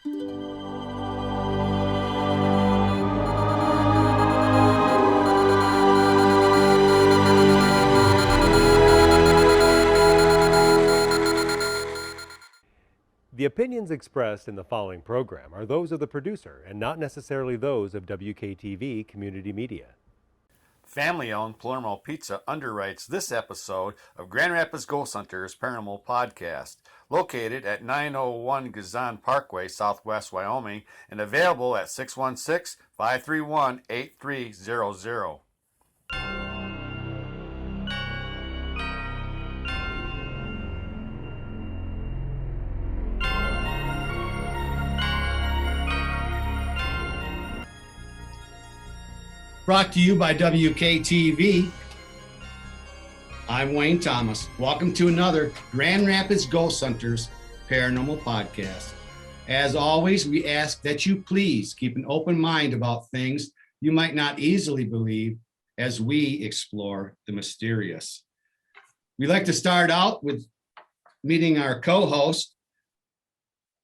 The opinions expressed in the following program are those of the producer and not necessarily those of WKTV Community Media. Family-owned Palermo Pizza underwrites this episode of Grand Rapids Ghost Hunters Paranormal Podcast, located at 901 Gazan Parkway, Southwest Wyoming, and available at 616-531-8300. Brought to you by WKTV. I'm Wayne Thomas. Welcome to another Grand Rapids Ghost Hunters Paranormal Podcast. As always, we ask that you please keep an open mind about things you might not easily believe as we explore the mysterious. We like to start out with meeting our co-host.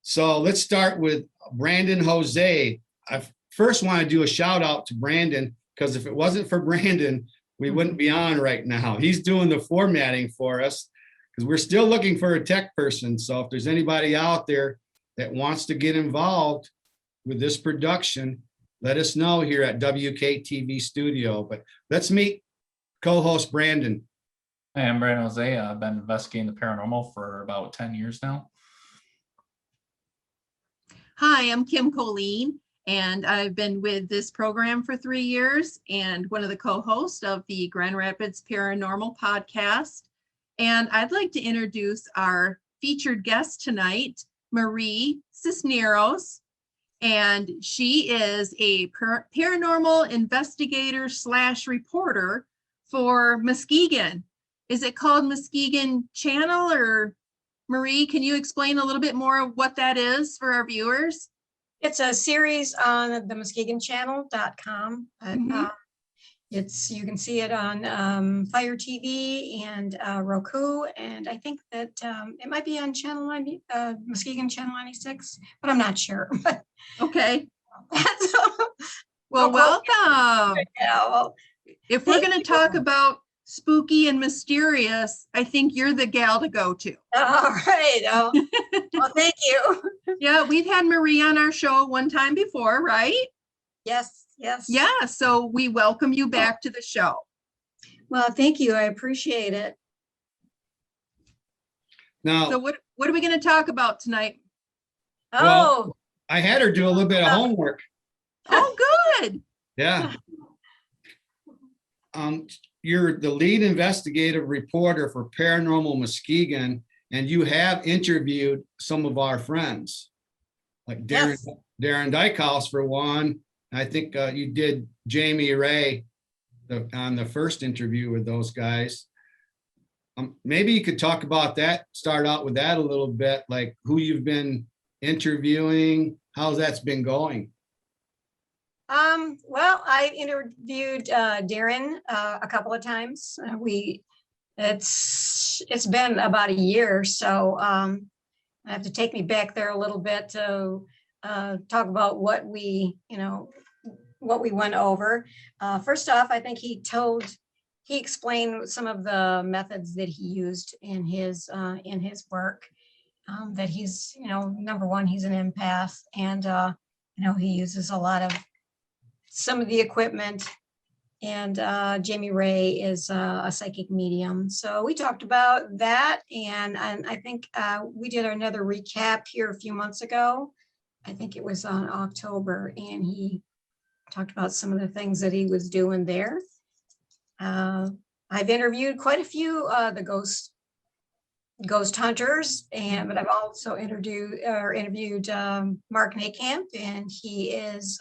So let's start with Brandon Jose. I first want to do a shout out to Brandon, because if it wasn't for Brandon, we wouldn't be on right now. He's doing the formatting for us because we're still looking for a tech person. So if there's anybody out there that wants to get involved with this production, let us know here at WKTV Studio. But let's meet co-host Brandon. Hey, I'm Brandon Jose. I've been investigating the paranormal for about 10 years now. Hi, I'm Kim Colleen, and I've been with this program for 3 years and one of the co-hosts of the Grand Rapids Paranormal Podcast. And I'd like to introduce our featured guest tonight, Marie Cisneros. And she is a paranormal investigator / reporter for Muskegon. Is it called Muskegon Channel, or Marie, can you explain a little bit more of what that is for our viewers? It's a series on the MuskegonChannel.com. It's, you can see it on Fire TV and Roku, and I think that it might be on Channel 90, Muskegon Channel 96, but I'm not sure. Okay. Well, welcome. Yeah, well, if we're going to talk about spooky and mysterious, I think you're the gal to go to. All right. Well, thank you. Yeah, we've had Marie on our show one time before, right? Yes. Yeah, so we welcome you back to the show. Well, thank you. I appreciate it. Now, so what are we going to talk about tonight? Well, I had her do a little bit of homework. Oh, good. Yeah. You're the lead investigative reporter for Paranormal Muskegon, and you have interviewed some of our friends, like Darren Dykehouse for one. I think you did Jamie Ray on the first interview with those guys. Maybe you could talk about that, start out with that a little bit, like who you've been interviewing, how's that's been going. Well, I interviewed Darren a couple of times. It's been about a year, so I have to take me back there a little bit to talk about what we went over. First off, I think he explained some of the methods that he used in his work. That he's, number one, he's an empath, and he uses a lot of some of the equipment, and Jamie Ray is a psychic medium. So we talked about that, and I think we did another recap here a few months ago. I think it was on October, and he talked about some of the things that he was doing there. I've interviewed quite a few the ghost hunters, but I've also interviewed Mark Nakamp, and he is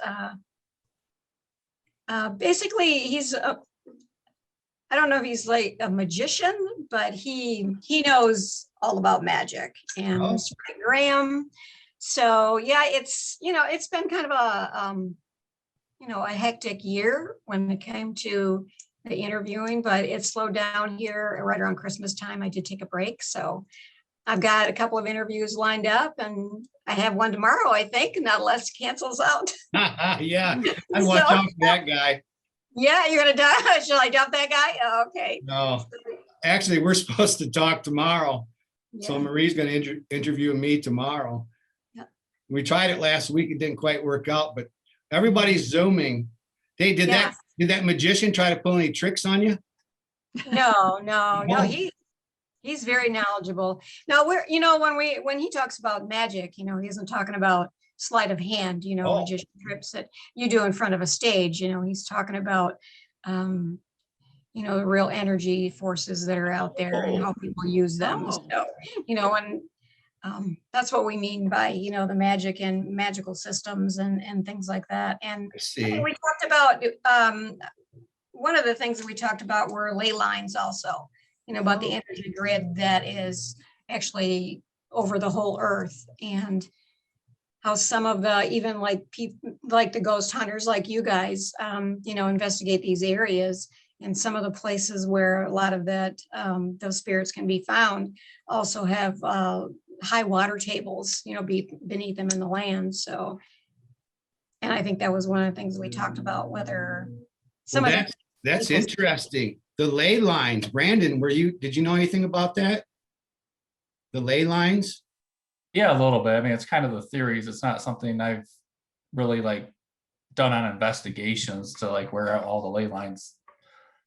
basically, he's I don't know if he's like a magician, but he knows all about magic, and Frank Graham. So yeah, it's been kind of a hectic year when it came to the interviewing, but it slowed down here right around Christmas time. I did take a break, so I've got a couple of interviews lined up, and I have one tomorrow, I think, and unless it cancels out. Yeah, I'd watch So- out for that guy. Yeah, you're gonna die. Should I dump that guy? Oh, okay. No, actually, we're supposed to talk tomorrow. So Yeah. Marie's going to interview me tomorrow. Yeah. We tried it last week. It didn't quite work out, but everybody's Zooming. Hey, did Yeah. that magician try to pull any tricks on you? No, No. he's very knowledgeable. No, when he talks about magic, he isn't talking about sleight of hand, Oh. magician tricks that you do in front of a stage. He's talking about the real energy forces that are out there and how people use them. Oh. So, and that's what we mean by, the magic and magical systems and things like that. And I I see. think we talked about, one of the things that we talked about were ley lines also, about the energy grid that is actually over the whole earth, and how some of the, even like people, like the ghost hunters, like you guys, investigate these areas, and some of the places where a lot of that, those spirits can be found also have high water tables, beneath them in the land. So, and I think that was one of the things we talked about, whether some Well, of the that's people- interesting. The ley lines, Brandon, did you know anything about that? The ley lines? Yeah, a little bit. I mean, it's kind of the theories. It's not something I've really done on investigations to where all the ley lines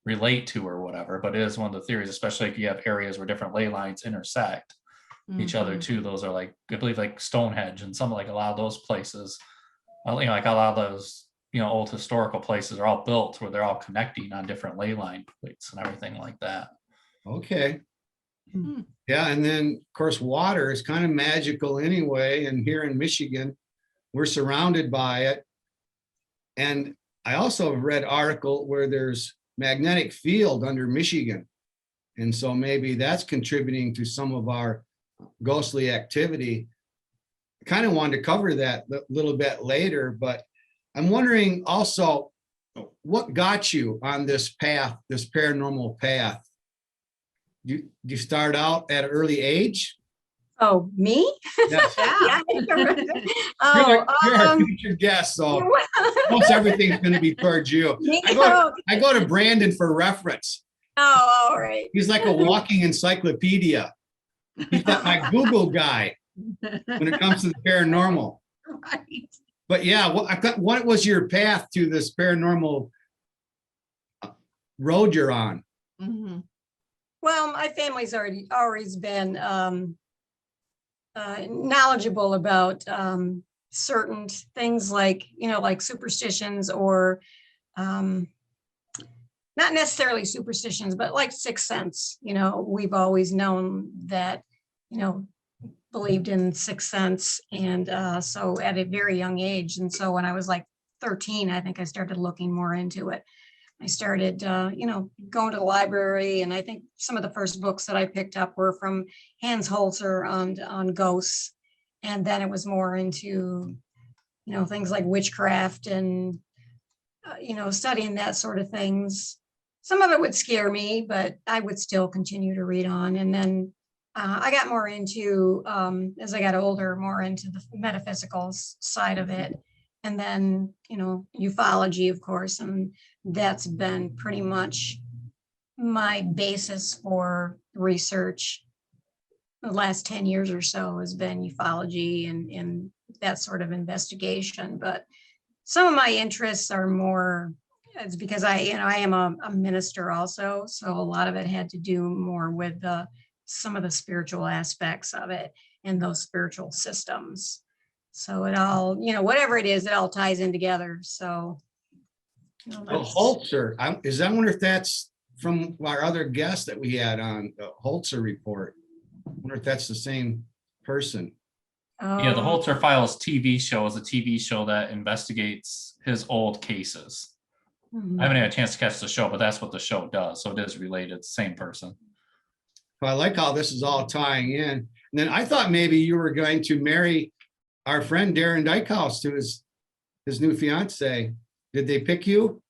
relate to or whatever, but it is one of the theories, especially if you have areas where different ley lines intersect each other too. Those are I believe Stonehenge and some a lot of those places, a lot of those old historical places are all built where they're all connecting on different ley line plates and everything like that. Okay. Hmm. Yeah, and then of course water is kind of magical anyway, and here in Michigan, we're surrounded by it. And I also have read article where there's magnetic field under Michigan. And so maybe that's contributing to some of our ghostly activity. I kind of wanted to cover that a little bit later, but I'm wondering also what got you on this path, this paranormal path? You start out at an early age? Oh, me? Yes. Yeah. You're our future guest, so most everything's going to be towards you. Me? I go to Brandon for reference. Oh, all right. He's like a walking encyclopedia. He's got my Google guy when it comes to the paranormal. Right. But yeah, what was your path to this paranormal road you're on? Mhm. Well, my family's always been knowledgeable about certain things like superstitions, or not necessarily superstitions, but like sixth sense. We've always known that, believed in sixth sense. And so at a very young age. And so when I was 13, I think I started looking more into it. I started, going to the library, and I think some of the first books that I picked up were from Hans Holzer on ghosts. And then it was more into, things like witchcraft and, studying that sort of things. Some of it would scare me, but I would still continue to read on. And then I got more into, as I got older, more into the metaphysical side of it. And then, ufology, of course, and that's been pretty much my basis for research. The last 10 years or so has been ufology and that sort of investigation. But some of my interests are more, it's because I am a minister also. So a lot of it had to do more with some of the spiritual aspects of it and those spiritual systems. So it all, whatever it is, it all ties in together. So. Holzer, I wonder if that's from our other guest that we had on the Holzer report. I wonder if that's the same person. Yeah, the Oh, Holzer Files TV show is a TV show that investigates his old cases. mhm. I haven't had a chance to catch the show, but that's what the show does. So it is related, same person. I like how this is all tying in. And then I thought maybe you were going to marry our friend Darren Dykehouse to his new fiance. Did they pick you?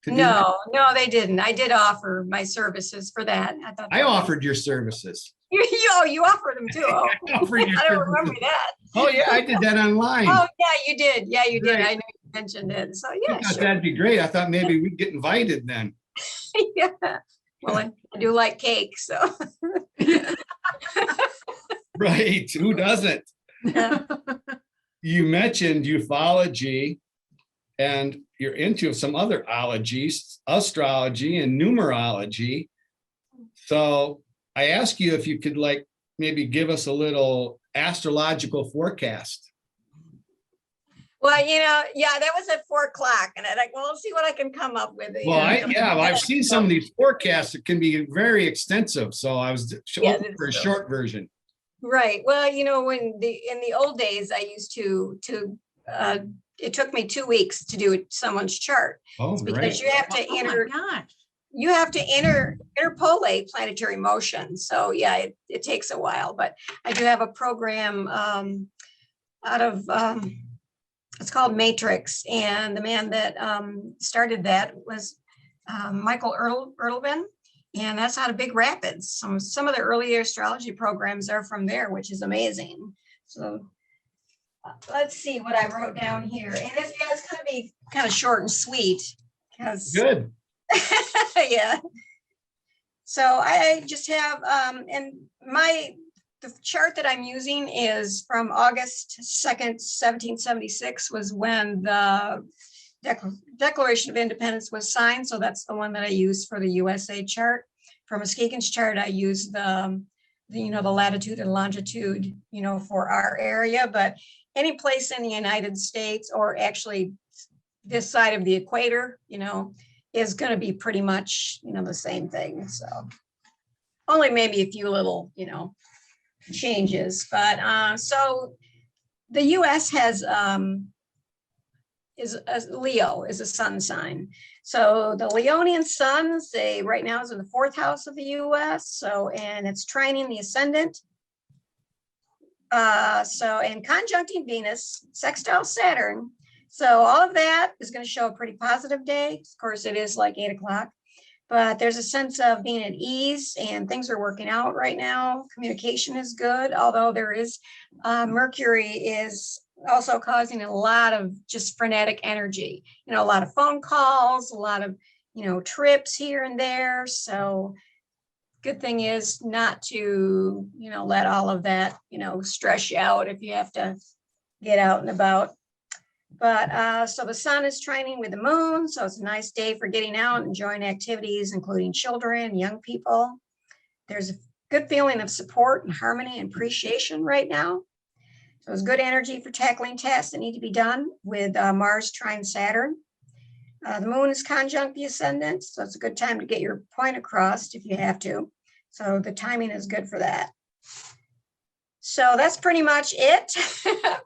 to do that? No, they didn't. I did offer my services for that. I thought I offered your services. you offered them too. Oh, I offered your I don't remember services. that. Oh, yeah, I did that online. Oh, yeah, you did. Yeah, you did. Right. I know you mentioned it. So I yeah, thought sure. that'd be great. I thought maybe we'd get invited then. Yeah. Well, I do like cake, so. Right, who doesn't? Yeah. You mentioned ufology, and you're into some other ologies, astrology and numerology. So I ask you if you could like maybe give us a little astrological forecast. Well, yeah, that was at 4 o'clock, and I'm like, well, let's see what I can come up with. Well, I've seen some of these forecasts that can be very extensive. So I was hoping for a short version. Right. Well, when in the old days, I used to it took me 2 weeks to do someone's chart. Oh, It's because right. you have to Oh enter. my gosh. You have to interpolate planetary motion. So yeah, it takes a while, but I do have a program out of it's called Matrix, and the man that started that was Michael Erlvin, and that's out of Big Rapids. Some of the earlier astrology programs are from there, which is amazing. So let's see what I wrote down here, and it's going to be kind of short and sweet because Good. yeah. So I just have and the chart that I'm using is from August 2nd, 1776 was when the Declaration of Independence was signed. So that's the one that I use for the USA chart. For Muskegon's chart, I use the latitude and longitude, for our area, but any place in the United States, or actually this side of the equator, is going to be pretty much, the same thing. So only maybe a few little, changes, but so the US has is Leo is a sun sign. So the Leonian suns, right now is in the 4th house of the US. So, and it's trining the ascendant. And conjuncting Venus, sextile Saturn. So all of that is going to show a pretty positive day. Of course, it is like 8 o'clock, but there's a sense of being at ease and things are working out right now. Communication is good, although there is Mercury is also causing a lot of just frenetic energy, a lot of phone calls, a lot of, trips here and there. So good thing is not to, let all of that, stress you out if you have to get out and about. But so the sun is trining with the moon. So it's a nice day for getting out, enjoying activities, including children, young people. There's a good feeling of support and harmony and appreciation right now. So it's good energy for tackling tasks that need to be done with Mars trine Saturn. The moon is conjunct the ascendant. So it's a good time to get your point across if you have to. So the timing is good for that. So that's pretty much it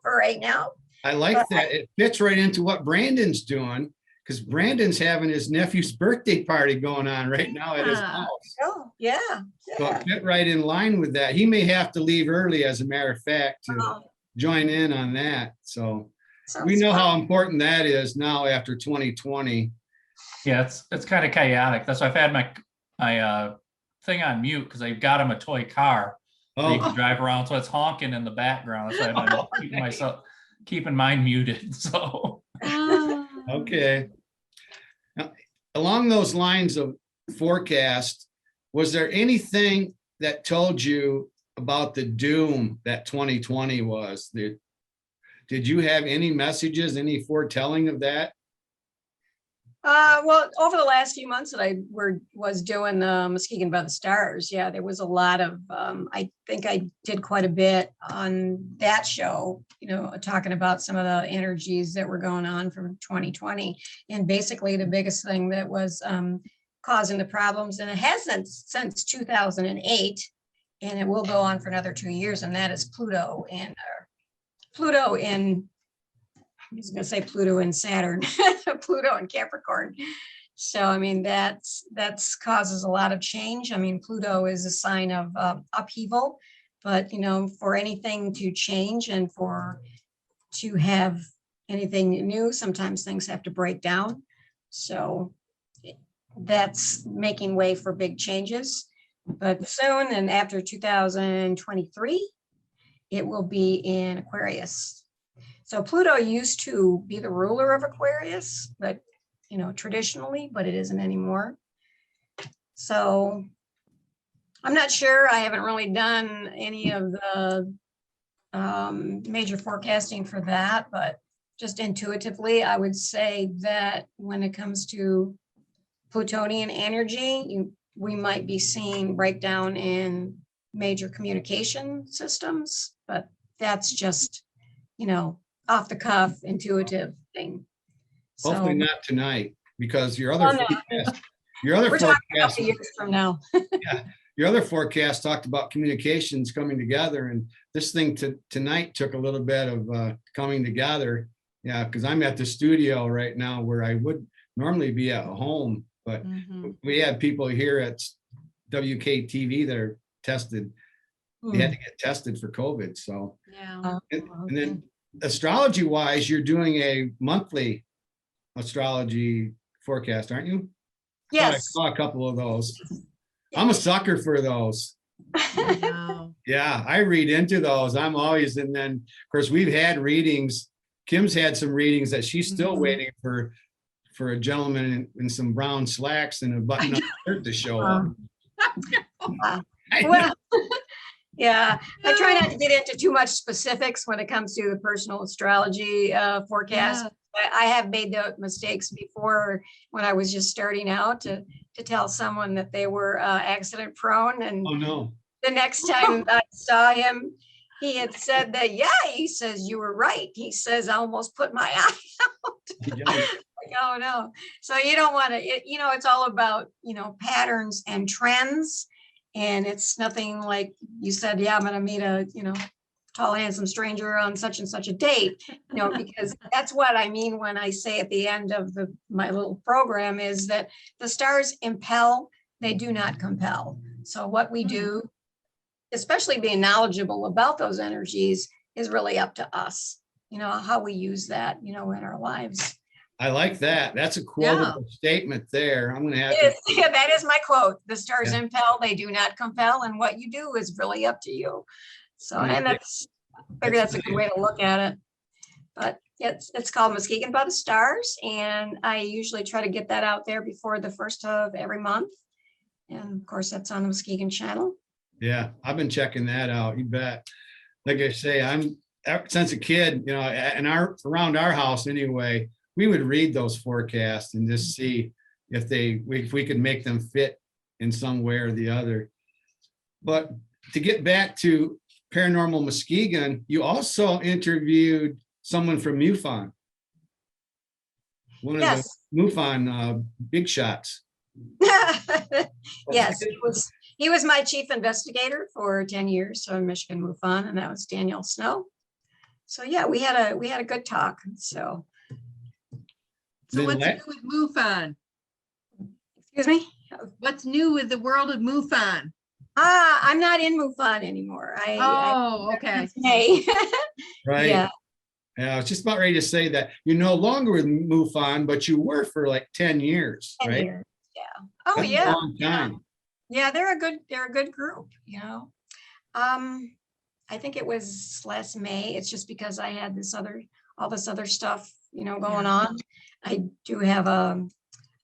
for right now. I like that. It fits right into what Brandon's doing, because Brandon's having his nephew's birthday party going on right now at his house. Oh, yeah. So it fit right in line with that. He may have to leave early, as a matter of fact, to join in on that. So we know how important that is now after 2020. Yeah, it's kind of chaotic. That's why I've had my thing on mute, because I've got him a toy car that you can drive around, so it's honking in the background. So I've been keeping mine muted. So okay. Now, along those lines of forecast, was there anything that told you about the doom that 2020 was? Did you have any messages, any foretelling of that? Well, over the last few months that I was doing Muskegon by the Stars, yeah, there was a lot of, I think I did quite a bit on that show, talking about some of the energies that were going on from 2020. And basically the biggest thing that was causing the problems, and it hasn't since 2008, and it will go on for another 2 years, and that is Pluto in I was going to say Pluto and Saturn, Pluto and Capricorn. So, I mean, that's causes a lot of change. I mean, Pluto is a sign of upheaval, but, for anything to change and to have anything new, sometimes things have to break down. So that's making way for big changes. But soon, and after 2023, it will be in Aquarius. So Pluto used to be the ruler of Aquarius, but traditionally, but it isn't anymore. So I'm not sure. I haven't really done any of the major forecasting for that, but just intuitively, I would say that when it comes to Plutonian energy, we might be seeing breakdown in major communication systems, but that's just, off the cuff, intuitive thing. Hopefully So, not tonight, because your well, other no, forecast, your other we're talking a forecast, couple years from now. yeah, your other forecast talked about communications coming together, and this thing tonight took a little bit of coming together. Yeah, because I'm at the studio right now where I would normally be at home, but we had people here at WKTV that are tested. They had to get tested for COVID. So, Yeah. and then astrology wise, you're doing a monthly astrology forecast, aren't you? I thought I Yes. saw a couple of those. I'm a sucker for those. Wow. Yeah, I read into those. I'm always, and then of course we've had readings. Kim's had some readings that she's still waiting for a gentleman in some brown slacks and a button-up shirt to show up. Well, yeah, I try not to get into too much specifics when it comes to the personal astrology forecast. Yeah. I have made the mistakes before when I was just starting out to tell someone that they were accident prone, and Oh no. the next time I saw him, he had said that, yeah, he says, you were right. He says, I almost put my eye out. Like, oh no. So you don't want to, it's all about, patterns and trends. And it's nothing like you said, yeah, I'm going to meet a, tall, handsome stranger on such and such a date, because that's what I mean when I say at the end of my little program is that the stars impel, they do not compel. So what we do, especially being knowledgeable about those energies, is really up to us, how we use that, in our lives. I like that. That's a quotable statement there. I'm going to have Yeah, that is my quote. The stars impel, they do not compel. And what you do is really up to you. So, and I figure that's a good way to look at it. But it's called Muskegon by the Stars. And I usually try to get that out there before the first of every month. And of course, that's on the Muskegon channel. Yeah, I've been checking that out. You bet. Like I say, since a kid, and around our house anyway, we would read those forecasts and just see if we could make them fit in some way or the other. But to get back to Paranormal Muskegon, you also interviewed someone from MUFON. One of the MUFON big shots. Yes, he was my chief investigator for 10 years, so in Michigan MUFON, and that was Daniel Snow. So yeah, we had a good talk. So what's new with MUFON? Excuse me? What's new with the world of MUFON? I'm not in MUFON anymore. Okay. Right. Yeah. I was just about ready to say that you're no longer with MUFON, but you were for like 10 years, 10 right? years. Yeah. Oh, That's yeah. a long time. Yeah, they're a good group, I think it was last May. It's just because I had all this other stuff, going on. I do have a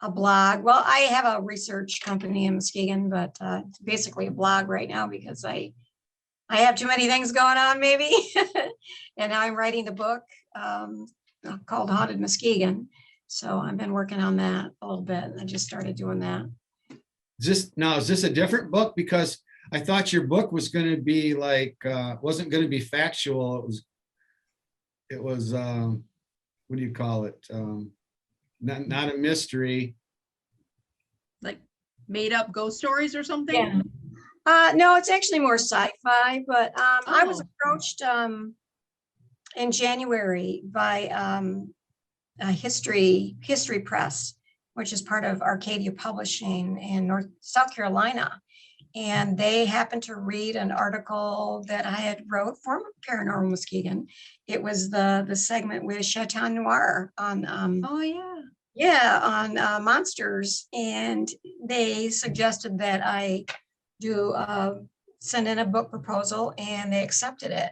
blog. Well, I have a research company in Muskegon, but it's basically a blog right now because I have too many things going on, maybe. And now I'm writing the book called Haunted Muskegon. So I've been working on that a little bit. I just started doing that. Is this a different book? Because I thought your book was going to be wasn't going to be factual. It was what do you call it? Not a mystery. Like made up ghost stories or something? Yeah. No, it's actually more sci-fi, but I was approached in January by History Press, which is part of Arcadia Publishing in South Carolina. And they happened to read an article that I had wrote for Paranormal Muskegon. It was the segment with Chateau Noir on Yeah, on monsters, and they suggested that I do send in a book proposal, and they accepted it.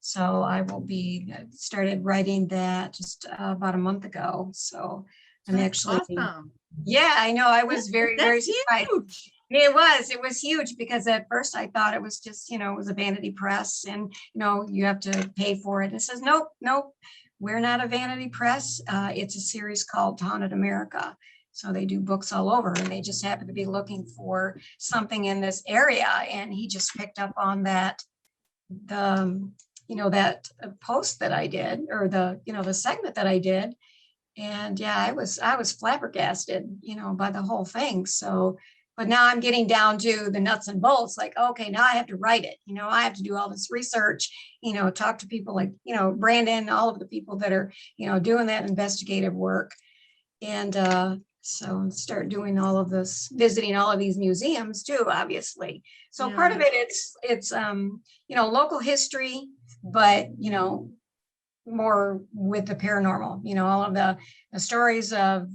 So I will be started writing that just about a month ago. So I'm That's actually, awesome. yeah, I know. I was very, very That's surprised. huge. It was huge because at first I thought it was just, it was a vanity press and, you have to pay for it. And it says, nope, nope, we're not a vanity press. It's a series called Haunted America. So they do books all over, and they just happen to be looking for something in this area. And he just picked up on that, that post that I did, or the segment that I did. And yeah, I was flabbergasted, by the whole thing. So, but now I'm getting down to the nuts and bolts, like, okay, now I have to write it. I have to do all this research, talk to people like, Brandon, all of the people that are, doing that investigative work. And so start doing all of this, visiting all of these museums too, obviously. So part of it, it's local history, but, more with the paranormal, all of the stories of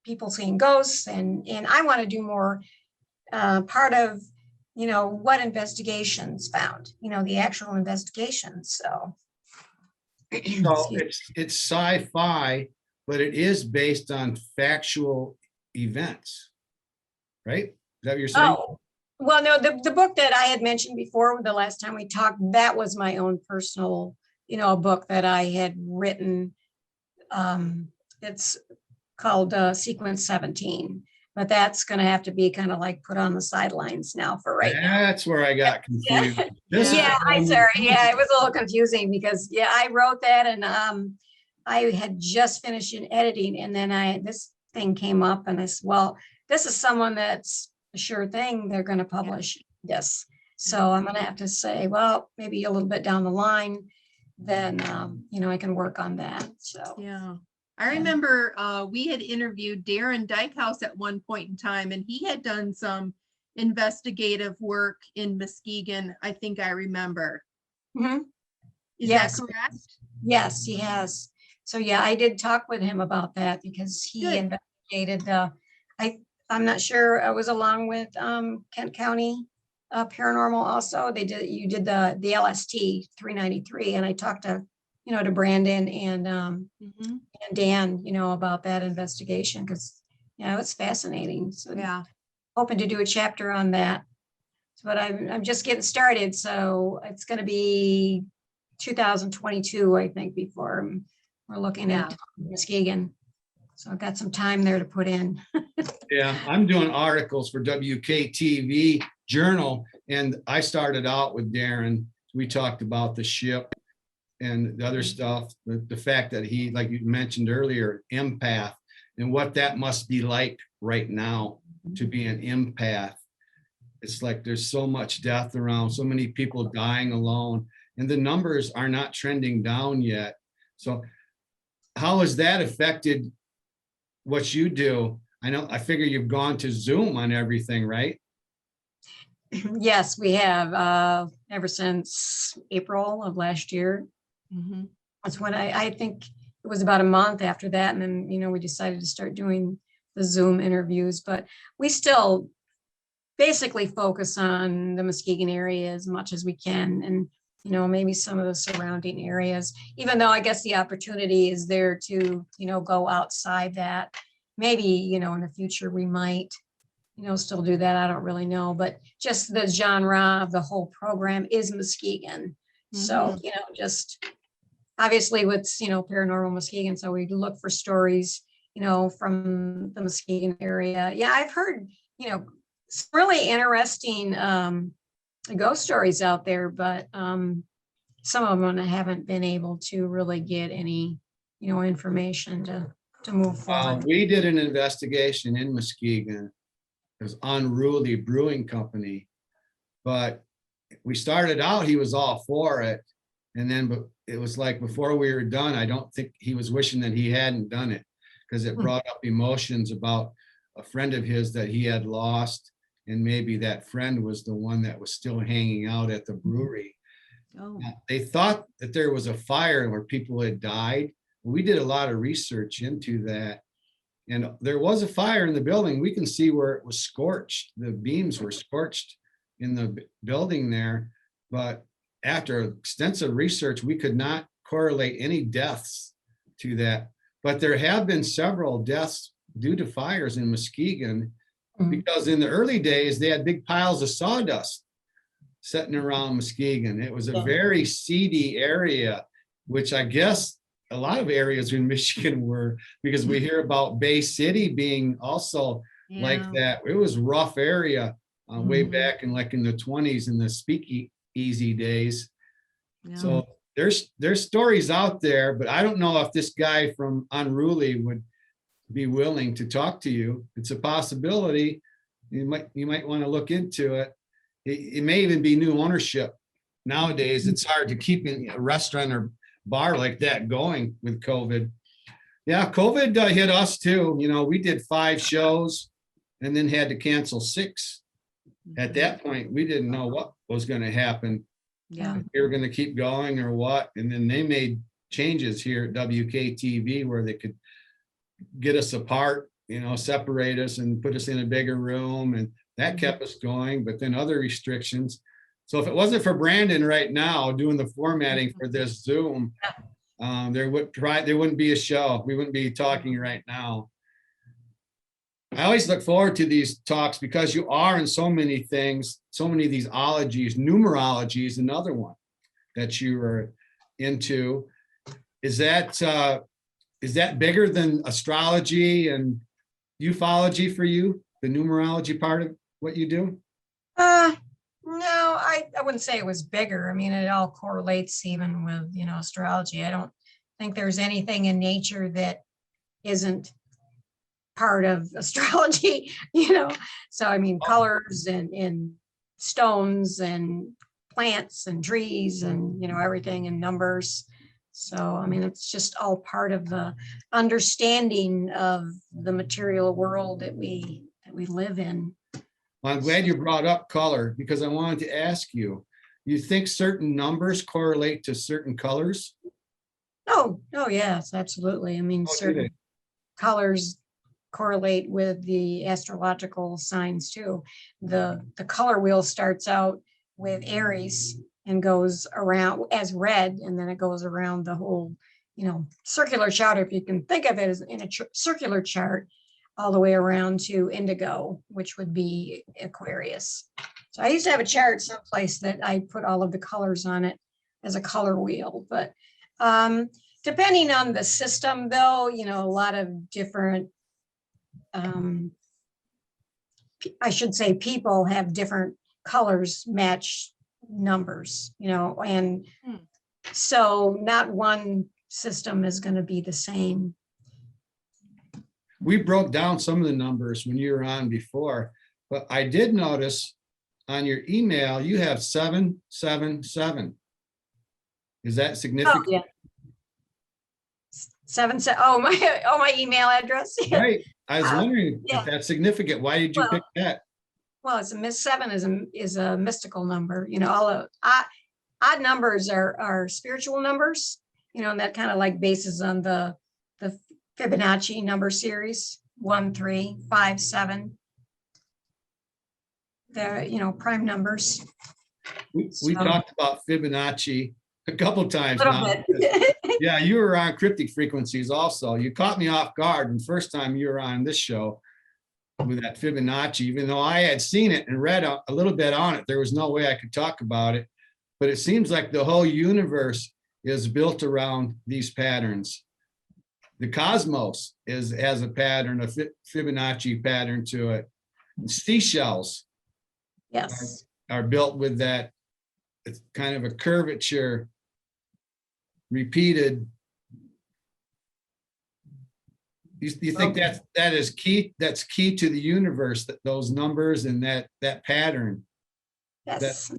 people seeing ghosts, and I want to do more part of, what investigations found, the actual investigations. So, So it's sci-fi, but it is based on factual events, right? Is that what you're saying? Oh, well, no, the book that I had mentioned before, the last time we talked, that was my own personal, a book that I had written. It's called Sequence 17, but that's going to have to be kind of like put on the sidelines now for right now. That's where I got confused. Yeah, I'm sorry. Yeah, it was a little confusing because I wrote that, and I had just finished in editing, and then this thing came up, and I said, well, this is someone that's a sure thing they're going to publish this. So I'm going to have to say, well, maybe a little bit down the line, then I can work on that. So yeah. I remember we had interviewed Darren Dykehouse at one point in time, and he had done some investigative work in Muskegon. I think I remember. Mm-hmm. Is that correct? Yes, he has. So yeah, I did talk with him about that because he investigated I'm not sure, I was along with Kent County Paranormal also. You did the LST 393, and I talked to to Brandon and Dan, about that investigation, because it's fascinating. So yeah, hoping to do a chapter on that. But I'm just getting started, so it's going to be 2022, I think, before we're looking at Muskegon. So I've got some time there to put in. Yeah, I'm doing articles for WKTV Journal, and I started out with Darren. We talked about the ship and the other stuff, the fact that he, like you mentioned earlier, empath, and what that must be like right now to be an empath. It's like there's so much death around, so many people dying alone, and the numbers are not trending down yet. So how has that affected what you do? I figure you've gone to Zoom on everything, right? Yes, we have ever since April of last year. That's when I think it was about a month after that. And then, we decided to start doing the Zoom interviews, but we still basically focus on the Muskegon area as much as we can. And, maybe some of the surrounding areas, even though I guess the opportunity is there to, go outside that. Maybe, in the future we might, still do that. I don't really know, but just the genre of the whole program is Muskegon. So, just obviously with, Paranormal Muskegon. So we look for stories, from the Muskegon area. Yeah, I've heard, some really interesting ghost stories out there, but some of them I haven't been able to really get any, information to move forward. We did an investigation in Muskegon. It was Unruly Brewing Company, but we started out, he was all for it. And then it was like before we were done, I don't think he was wishing that he hadn't done it, because it brought up emotions about a friend of his that he had lost. And maybe that friend was the one that was still hanging out at the brewery. Oh. They thought that there was a fire where people had died. We did a lot of research into that. And there was a fire in the building. We can see where it was scorched. The beams were scorched in the building there. But after extensive research, we could not correlate any deaths to that. But there have been several deaths due to fires in Muskegon, because in the early days, they had big piles of sawdust sitting around Muskegon. It was a very seedy area, which I guess a lot of areas in Michigan were, because we hear about Bay City being also like that. It was a rough area way back in like in the 20s in the speakeasy days. So there's stories out there, but I don't know if this guy from Unruly would be willing to talk to you. It's a possibility. You might want to look into it. It may even be new ownership. Nowadays, it's hard to keep a restaurant or bar like that going with COVID. Yeah, COVID hit us too. You know, we did 5 shows and then had to cancel 6. At that point, we didn't know what was going to happen. Yeah. If we were going to keep going or what. And then they made changes here at WKTV where they could get us apart, you know, separate us and put us in a bigger room. And that kept us going, but then other restrictions. So if it wasn't for Brandon right now doing the formatting for this Zoom, there wouldn't be a show. We wouldn't be talking right now. I always look forward to these talks because you are in so many things, so many of these ologies. Numerology is another one that you are into. Is that bigger than astrology and ufology for you, the numerology part of what you do? No, I wouldn't say it was bigger. I mean, it all correlates even with, you know, astrology. I don't think there's anything in nature that isn't part of astrology, you know. So, I mean, colors and stones and plants and trees and, you know, everything and numbers. So, I mean, it's just all part of the understanding of the material world that we live in. Well, I'm glad you brought up color because I wanted to ask you, you think certain numbers correlate to certain colors? Oh, yes, absolutely. I mean, certain colors correlate with the astrological signs too. The color wheel starts out with Aries and goes around as red, and then it goes around the whole, you know, circular chart, if you can think of it as in a circular chart, all the way around to indigo, which would be Aquarius. So I used to have a chart someplace that I put all of the colors on it as a color wheel. But depending on the system, though, you know, a lot of different, I should say, people have different colors match numbers, you know, and so not one system is going to be the same. We broke down some of the numbers when you were on before, but I did notice on your email, you have 777. Is that significant? Oh, yeah. 77. Oh, my email address. Right. I was wondering if that's significant. Why did you pick that? Well, it's a 7 is a mystical number. You know, all of odd numbers are spiritual numbers, you know, and that kind of like bases on the Fibonacci number series, 1, 3, 5, 7. They're, you know, prime numbers. We talked about Fibonacci a couple times now. Bit. Yeah, you were on cryptic frequencies also. You caught me off guard the first time you were on this show with that Fibonacci, even though I had seen it and read a little bit on it. There was no way I could talk about it, but it seems like the whole universe is built around these patterns. The cosmos has a pattern, a Fibonacci pattern to it. And seashells are built with that. It's kind of a curvature repeated. You think that is key? That's key to the universe, that those numbers and that pattern. Yes.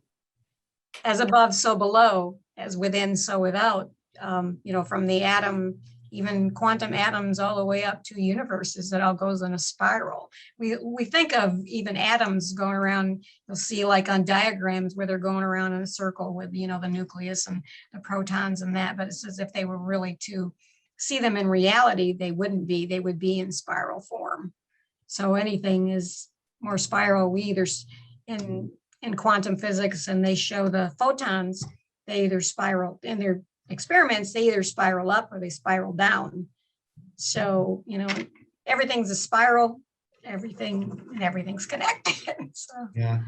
As above, so below, as within, so without. You know, from the atom, even quantum atoms, all the way up to universes, that all goes in a spiral. We think of even atoms going around. You'll see like on diagrams where they're going around in a circle with, you know, the nucleus and the protons and that, but it's as if they were really two see them in reality, they wouldn't be, they would be in spiral form. So anything is more spiral. We either in quantum physics, and they show the photons, they either spiral in their experiments, they either spiral up or they spiral down. So, everything's a spiral, everything's connected. So. Yeah.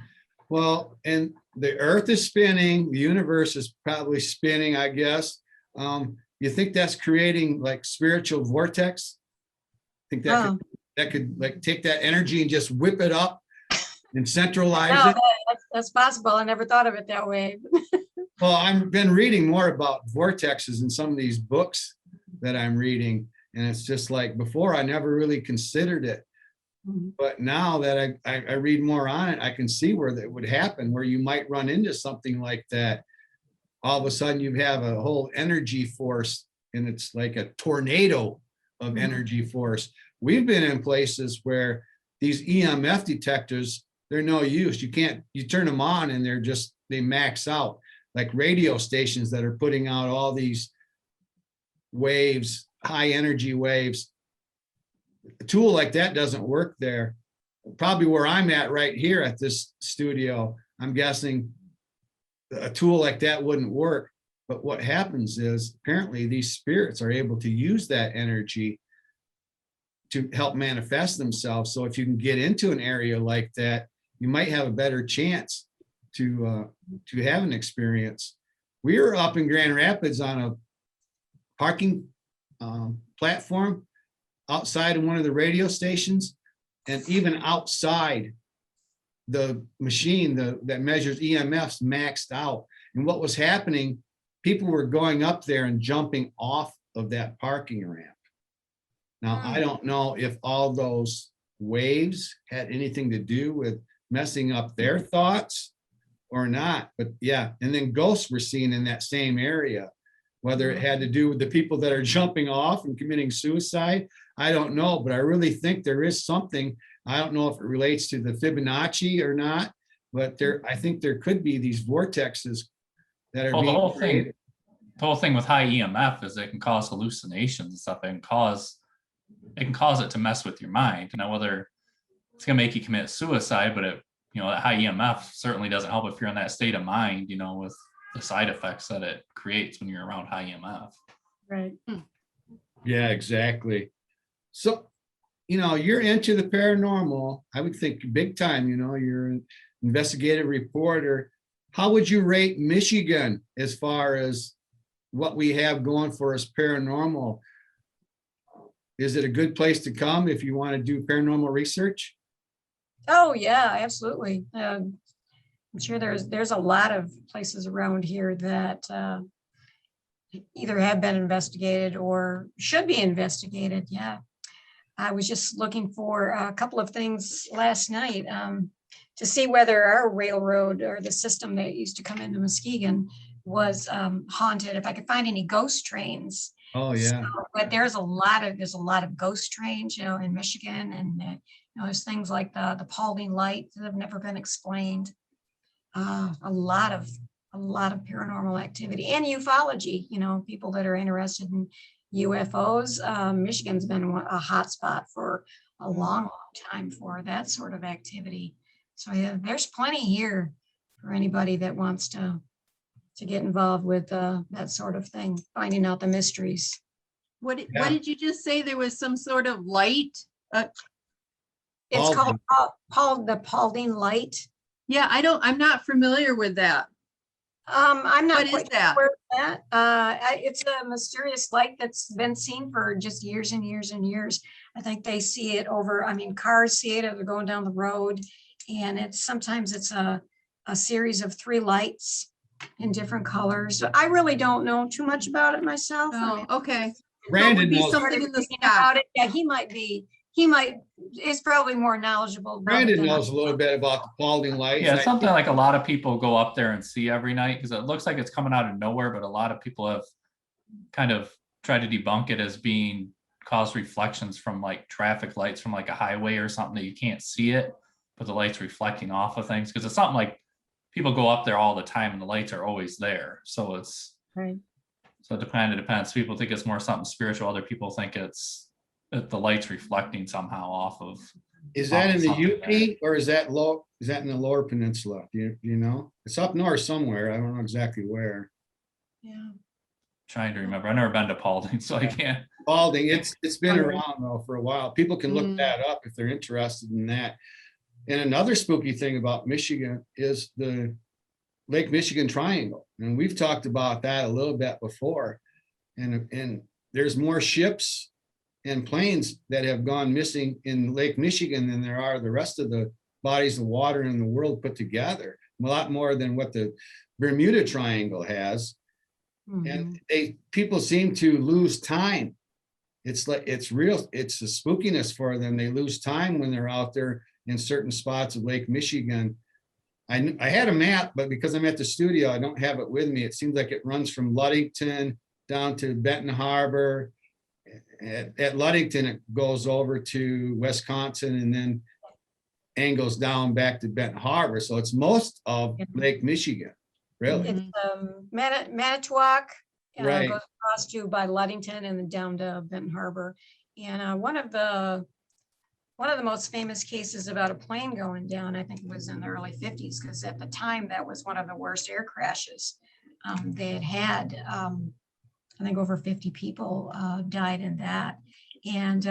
Well, and the earth is spinning, the universe is probably spinning, I guess. You think that's creating like spiritual vortex? Think that could like take that energy and just whip it up and centralize it? That's possible. I never thought of it that way. Well, I've been reading more about vortexes in some of these books that I'm reading. And it's just like before, I never really considered it. But now that I read more on it, I can see where that would happen, where you might run into something like that. All of a sudden you have a whole energy force, and it's like a tornado of energy force. We've been in places where these EMF detectors, they're no use. You turn them on and they max out, like radio stations that are putting out all these waves, high energy waves. A tool like that doesn't work there. Probably where I'm at right here at this studio, I'm guessing a tool like that wouldn't work. But what happens is apparently these spirits are able to use that energy to help manifest themselves. So if you can get into an area like that, you might have a better chance to have an experience. We were up in Grand Rapids on a parking platform outside of one of the radio stations, and even outside, the machine that measures EMFs maxed out. And what was happening, people were going up there and jumping off of that parking ramp. Now, I don't know if all those waves had anything to do with messing up their thoughts or not, but yeah. And then ghosts were seen in that same area. Whether it had to do with the people that are jumping off and committing suicide, I don't know, but I really think there is something. I don't know if it relates to the Fibonacci or not, but I think there could be these vortexes that are being created. The whole thing with high EMF is it can cause hallucinations and stuff. It can cause it to mess with your mind. Whether it's gonna make you commit suicide, but that high EMF certainly doesn't help if you're in that state of mind, with the side effects that it creates when you're around high EMF. Right. Yeah, exactly. So, you're into the paranormal. I would think big time, you're an investigative reporter. How would you rate Michigan as far as what we have going for us paranormal? Is it a good place to come if you want to do paranormal research? Oh yeah, absolutely. I'm sure there's a lot of places around here that either have been investigated or should be investigated. Yeah. I was just looking for a couple of things last night to see whether our railroad or the system that used to come into Muskegon was haunted, if I could find any ghost trains. Oh yeah. But there's a lot of ghost trains, in Michigan, and there's things like the Paulding Light that have never been explained. A lot of paranormal activity and ufology. People that are interested in UFOs. Michigan's been a hot spot for a long time for that sort of activity. So yeah, there's plenty here for anybody that wants to get involved with that sort of thing, finding out the mysteries. What did you just say? There was some sort of light? It's called the Paulding Light. Yeah, I'm not familiar with that. I'm not What quite is that? sure of that. It's a mysterious light that's been seen for just years and years and years. I think they see it cars see it as they're going down the road, and sometimes it's a series of 3 lights in different colors. So I really don't know too much about it myself. Oh, okay. Brandon Be knows. something in the Thinking sky. about it. Yeah, is probably more knowledgeable. about it Brandon than knows a little bit about the Paulding Lights. Yeah, it's something like a lot of people go up there and see every night because it looks like it's coming out of nowhere, but a lot of people have kind of tried to debunk it as being caused reflections from like traffic lights from like a highway or something that you can't see it, but the light's reflecting off of things because it's something like people go up there all the time and the lights are always there. So it's Right. So it depends. People think it's more something spiritual. Other people think it's that the light's reflecting somehow off of. Is that in the something UP or is that low? Is that in the lower peninsula? Do you know? It's up north somewhere. I don't know exactly where. Yeah. Trying to remember. I've never been to Paulding, so I can't. Balding. It's been around though for a while. People can look Mm. that up if they're interested in that. And another spooky thing about Michigan is the Lake Michigan Triangle. And we've talked about that a little bit before. And there's more ships and planes that have gone missing in Lake Michigan than there are the rest of the bodies of water in the world put together. A lot more than what the Bermuda Triangle has. And people seem to lose time. It's like it's real. It's a spookiness for them. They lose time when they're out there in certain spots of Lake Michigan. I had a map, but because I'm at the studio, I don't have it with me. It seems like it runs from Ludington down to Benton Harbor. At Ludington, it goes over to Wisconsin and then angles down back to Benton Harbor. So it's most of Lake Michigan, really. It's Manitowoc, Right. goes across to by Ludington and then down to Benton Harbor. And one of the most famous cases about a plane going down, I think it was in the early 50s, because at the time that was one of the worst air crashes they had. I think over 50 people died in that. And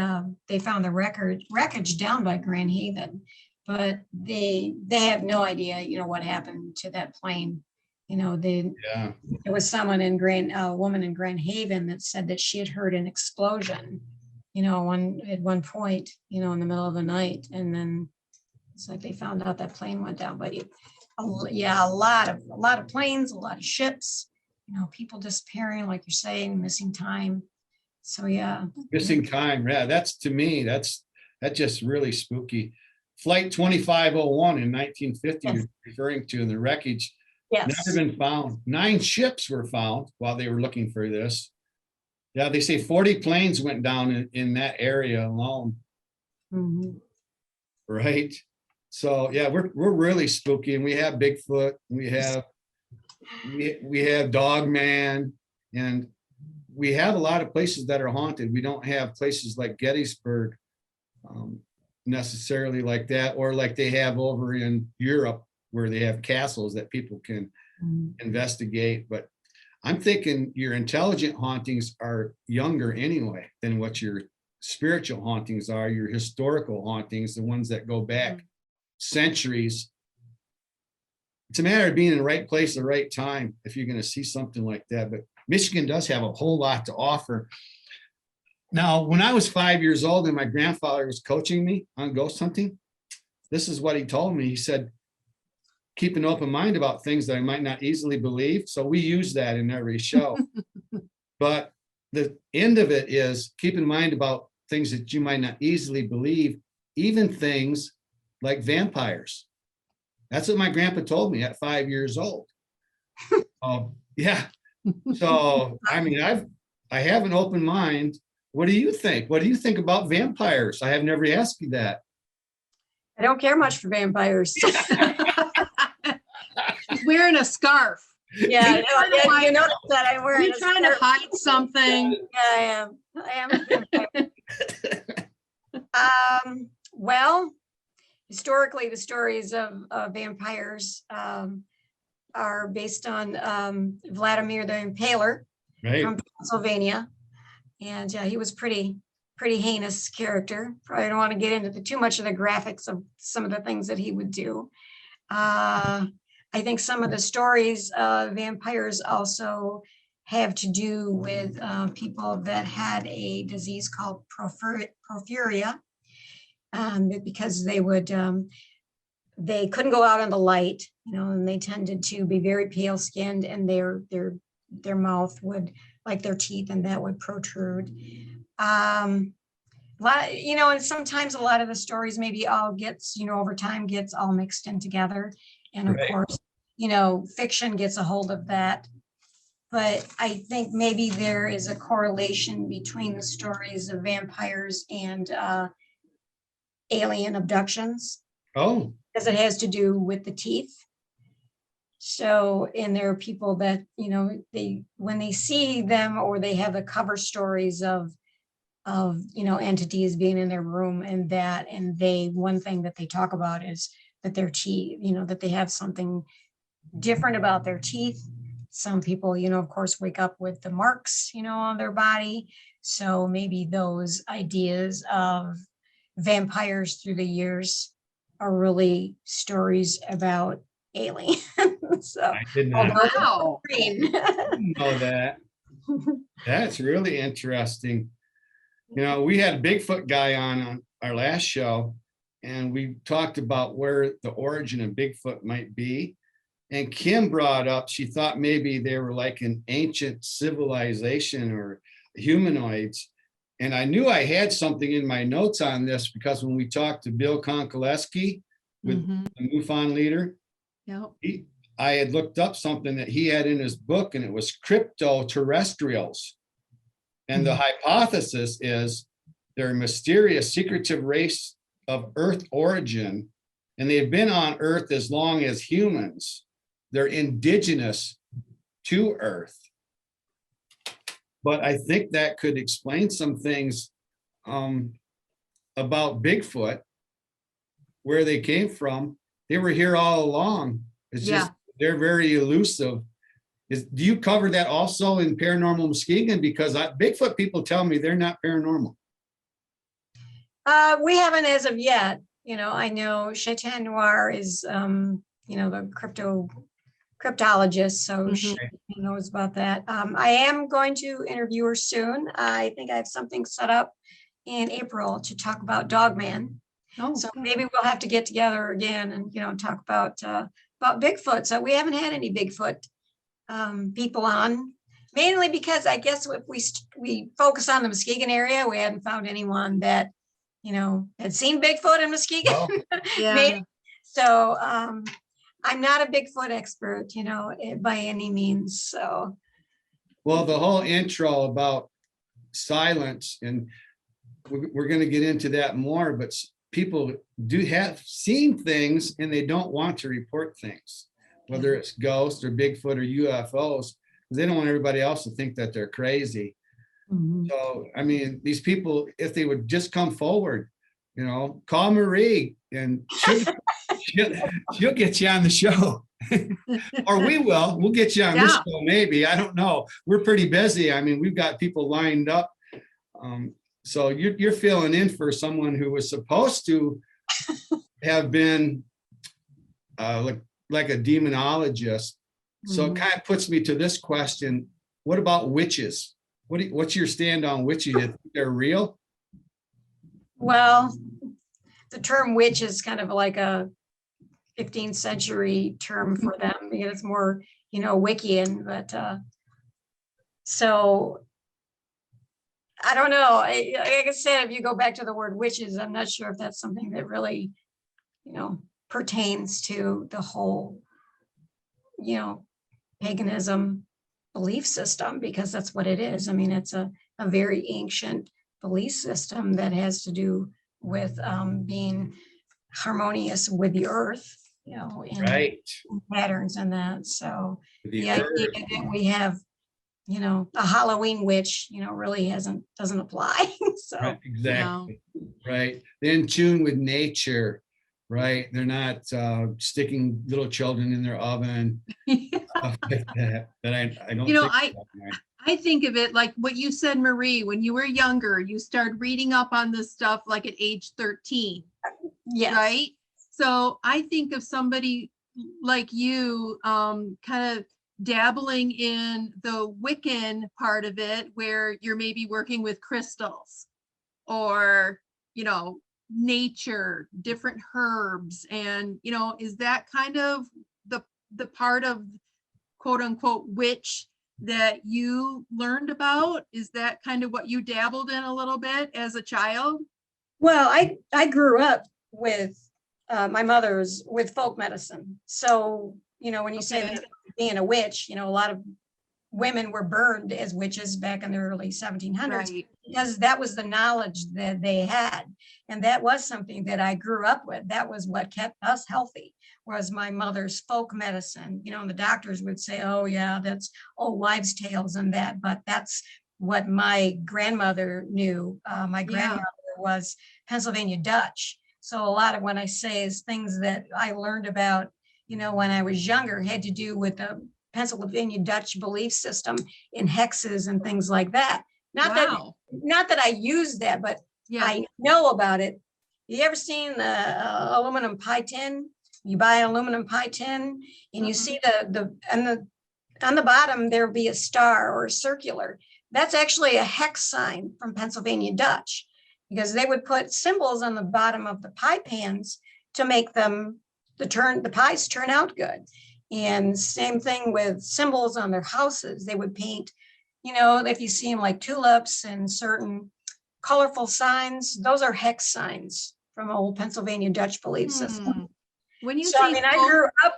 they found the wreckage down by Grand Haven, but they have no idea, what happened to that plane. There was someone a woman in Grand Haven that said that she had heard an explosion, at one point, in the middle of the night. And then it's like they found out that plane went down. But a lot of planes, a lot of ships, people disappearing, like you're saying, missing time. So yeah. Missing time. Yeah, that's to me, that's just really spooky. Flight 2501 in 1950, Yes. you're referring to in the wreckage. Yes. Never been found. 9 ships were found while they were looking for this. Yeah, they say 40 planes went down in that area alone. Mhm. Right. So yeah, we're really spooky, and we have Bigfoot. We have Dog Man, and we have a lot of places that are haunted. We don't have places like Gettysburg necessarily like that, or like they have over in Europe, where they have castles that people can investigate. But I'm thinking your intelligent hauntings are younger anyway than what your spiritual hauntings are, your historical hauntings, the ones that go back centuries. It's a matter of being in the right place at the right time if you're going to see something like that. But Michigan does have a whole lot to offer. Now, when I was 5 years old and my grandfather was coaching me on ghost hunting, this is what he told me. He said, keep an open mind about things that I might not easily believe. So we use that in every show. But the end of it is keep in mind about things that you might not easily believe, even things like vampires. That's what my grandpa told me at 5 years old. Yeah. So, I mean, I have an open mind. What do you think? What do you think about vampires? I have never asked you that. I don't care much for vampires. She's wearing a scarf. Yeah, you notice that I'm Are wearing you a trying to skirt. hide something? Yeah, I am a vampire. Well, historically, the stories of vampires are based on Vladimir the Impaler Right. from Pennsylvania. And he was pretty heinous character. Probably don't want to get into too much of the graphics of some of the things that he would do. I think some of the stories of vampires also have to do with people that had a disease called porphyria, because they couldn't go out in the light, and they tended to be very pale skinned, and their mouth would, like their teeth, and that would protrude. And sometimes a lot of the stories maybe all gets, over time gets all mixed in together. And of Right. course, fiction gets a hold of that. But I think maybe there is a correlation between the stories of vampires and alien abductions, Oh, because it has to do with the teeth. So, and there are people that, when they see them or they have the cover stories of, entities being in their room and one thing that they talk about is that their teeth, that they have something different about their teeth. Some people, of course, wake up with the marks, on their body. So maybe those ideas of vampires through the years are really stories about aliens. So, I did not Wow. know that. That's really interesting. We had a Bigfoot guy on our last show, and we talked about where the origin of Bigfoot might be. And Kim brought up, she thought maybe they were like an ancient civilization or humanoids. And I knew I had something in my notes on this because when we talked to Bill Konkoleski with the MUFON leader, Yep. I had looked up something that he had in his book, and it was crypto-terrestrials. And the hypothesis is they're a mysterious, secretive race of Earth origin, and they've been on Earth as long as humans. They're indigenous to Earth. But I think that could explain some things about Bigfoot, where they came from. They were here all along. It's just they're very elusive. Do you cover that also in Paranormal Muskegon? Because Bigfoot people tell me they're not paranormal. We haven't as of yet. I know Chaitan Noir is, the cryptologist, so she knows about that. I am going to interview her soon. I think I have something set up in April to talk about Dogman. Oh, So good. maybe we'll have to get together again and talk about Bigfoot. So we haven't had any Bigfoot people on, mainly because I guess if we focus on the Muskegon area, we hadn't found anyone that had seen Bigfoot in Muskegon. Well, Yeah. So I'm not a Bigfoot expert, by any means. So well, the whole intro about silence, and we're going to get into that more, but people do have seen things and they don't want to report things, whether it's ghosts or Bigfoot or UFOs, because they don't want everybody else to think that they're crazy. So, I mean, these people, if they would just come forward, call Marie and she'll get you on the show. Or we'll get you on this show, maybe. I don't know. We're pretty busy. I mean, we've got people lined up. So you're filling in for someone who was supposed to have been like a demonologist. So it kind of puts me to this question: what about witches? What's your stand on witches? You think they're real? well, the term witch is kind of like a 15th century term for them because it's more, Wiccan, but so I don't know. Like I said, if you go back to the word witches, I'm not sure if that's something that really, pertains to the whole, paganism belief system, because that's what it is. I mean, it's a very ancient belief system that has to do with being harmonious with the earth, and Right. patterns and that. So The the idea earth. that we have, a Halloween witch, really doesn't apply. So Right, exactly. Right. They're in tune with nature, right? They're not sticking little children in their oven, stuff like that. But I don't think I think of it like what you said, Marie, when you were younger, you started reading up on this stuff like at age 13, yes. right? So I think of somebody like you kind of dabbling in the Wiccan part of it, where you're maybe working with crystals or, nature, different herbs. And, is that kind of the part of quote unquote witch that you learned about? Is that kind of what you dabbled in a little bit as a child? Well, I grew up with my mother's with folk medicine. So, when you say that being a witch, a lot of women were burned as witches back in the early 1700s, Right. because that was the knowledge that they had. And that was something that I grew up with. That was what kept us healthy, was my mother's folk medicine. And the doctors would say, oh yeah, that's old wives' tales and that, but that's what my grandmother knew. My grandmother was Pennsylvania Dutch. So a lot of what I say is things that I learned about, when I was younger, had to do with the Pennsylvania Dutch belief system in hexes and things like that. Not that I use that, but I know about it. You ever seen the aluminum pie tin? You buy an aluminum pie tin and you see on the bottom, there'll be a star or a circular. That's actually a hex sign from Pennsylvania Dutch, because they would put symbols on the bottom of the pie pans to make them the pies turn out good. And same thing with symbols on their houses. They would paint, if you see them like tulips and certain colorful signs, those are hex signs from old Pennsylvania Dutch belief system. When you So, say I grew up.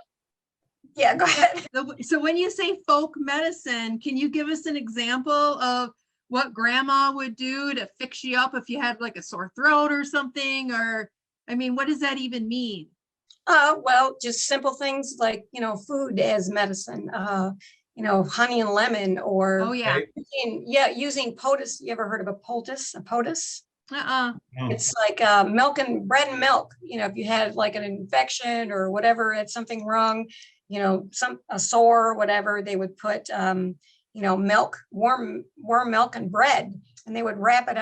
Yeah, go ahead. So when you say folk medicine, can you give us an example of what grandma would do to fix you up if you had like a sore throat or something? Or, what does that even mean? Well, just simple things like, food as medicine, honey and lemon, or using poultice. You ever heard of a poultice? A poultice? No. It's like bread and milk. If you had like an infection or whatever, had something wrong, a sore or whatever, they would put milk, warm milk and bread, and they would wrap it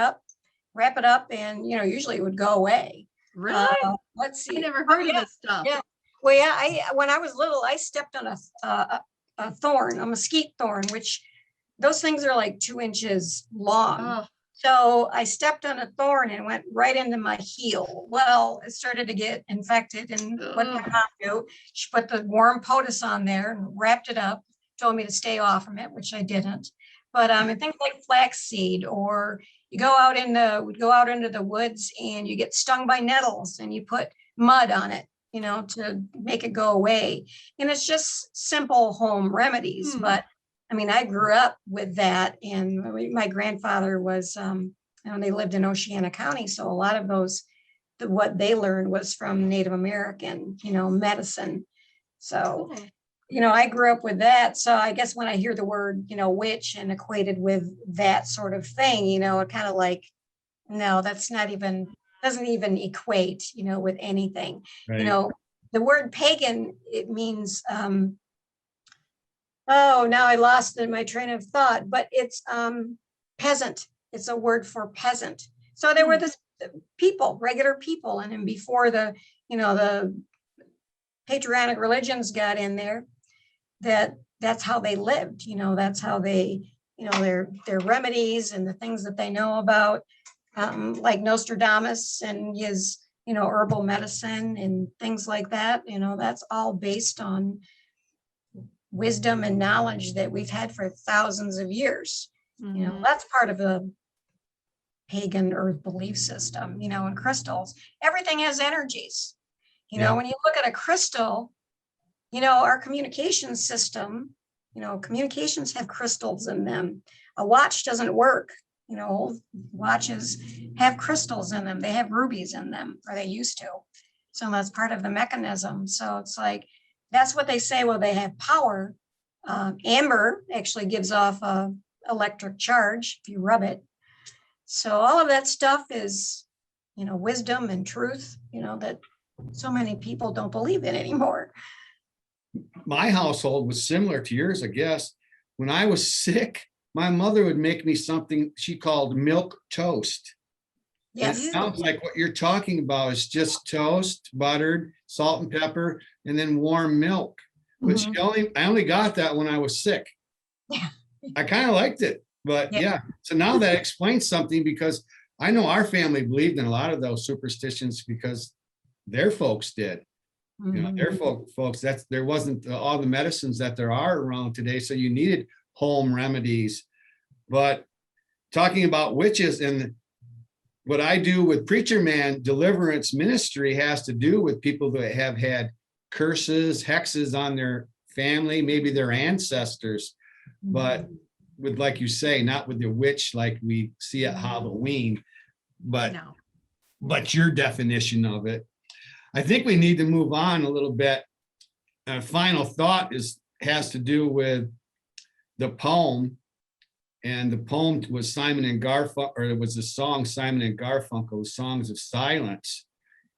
up, and usually it would go away. Really? Let's see. I never heard of this stuff. Yeah. Well, yeah. When I was little, I stepped on a thorn, a mesquite thorn, which those things are like 2 inches long. Oh. So I stepped on a thorn and went right into my heel. Well, it started to get infected, and what did my mom do? She put the warm poultice on there and wrapped it up, told me to stay off from it, which I didn't. But things like flaxseed, or you go out into the woods and you get stung by nettles and you put mud on it, to make it go away. And it's just simple home remedies. But I grew up with that, and my grandfather was, they lived in Oceana County. So a lot of what they learned was from Native American, medicine. So, I grew up with that. So I guess when I hear the word, witch and equated with that sort of thing, it kind of like, no, doesn't even equate, with anything. Right. The word pagan, it means, now I lost my train of thought, but it's peasant. It's a word for peasant. So there were the people, regular people. And then before the patriotic religions got in there, that's how they lived. That's how they, their remedies and the things that they know about, like Nostradamus and his, herbal medicine and things like that. That's all based on wisdom and knowledge that we've had for thousands of years. That's part of the pagan earth belief system, and crystals. Everything has energies. When you look at a crystal, our communication system, communications have crystals in them. A watch doesn't work. Old watches have crystals in them. They have rubies in them, or they used to. So that's part of the mechanism. So it's like, that's what they say. Well, they have power. Amber actually gives off a electric charge if you rub it. So all of that stuff is, wisdom and truth, that so many people don't believe in anymore. My household was similar to yours, I guess. When I was sick, my mother would make me something she called milk toast. Yes. It sounds like what you're talking about is just toast, buttered, salt and pepper, and then warm milk. But I only got that when I was sick. Yeah. I kind of liked it, but yeah. So now that explains something, because I know our family believed in a lot of those superstitions because their folks did. Their folks, there wasn't all the medicines that there are around today. So you needed home remedies. But talking about witches, and what I do with Preacher Man deliverance ministry has to do with people that have had curses, hexes on their family, maybe their ancestors. but with, like you say, not with the witch like we see at Halloween, but No. your definition of it. I think we need to move on a little bit. Final thought has to do with the poem, and the poem was Simon and Garfunkel, or it was the song Simon and Garfunkel, Songs of Silence.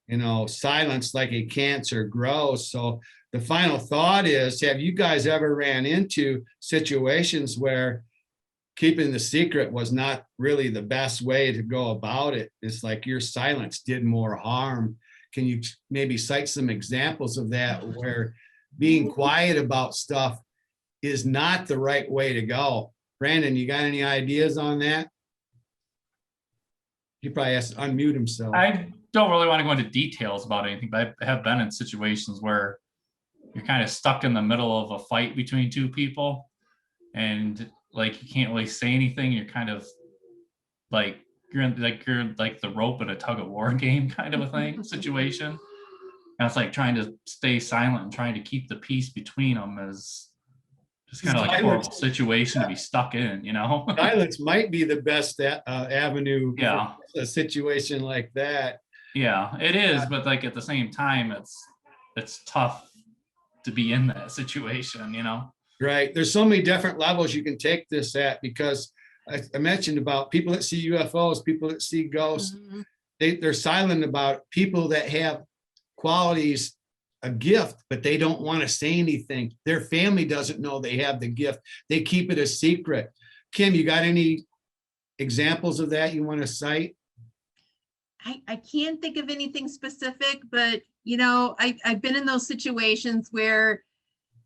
You know, silence like a cancer grows. So the final thought is, have you guys ever ran into situations where keeping the secret was not really the best way to go about it? It's like your silence did more harm. Can you maybe cite some examples of that, where being quiet about stuff is not the right way to go? Brandon, you got any ideas on that? He probably has to unmute himself. I don't really want to go into details about anything, but I have been in situations where you're kind of stuck in the middle of a fight between two people, and like you can't really say anything. You're kind of like you're like the rope in a tug of war game kind of a thing situation. And it's like trying to stay silent and trying to keep the peace between them is just kind of like a horrible situation to be stuck in, you know? Silence might be the best avenue. Yeah. For a situation like that. Yeah, it is, but like at the same time, it's tough to be in that situation, you know? Right. There's so many different levels you can take this at, because I mentioned about people that see UFOs, people that see ghosts. Mhm. They're silent about people that have qualities, a gift, but they don't want to say anything. Their family doesn't know they have the gift. They keep it a secret. Kim, you got any examples of that you want to cite? I can't think of anything specific, but you know, I've been in those situations where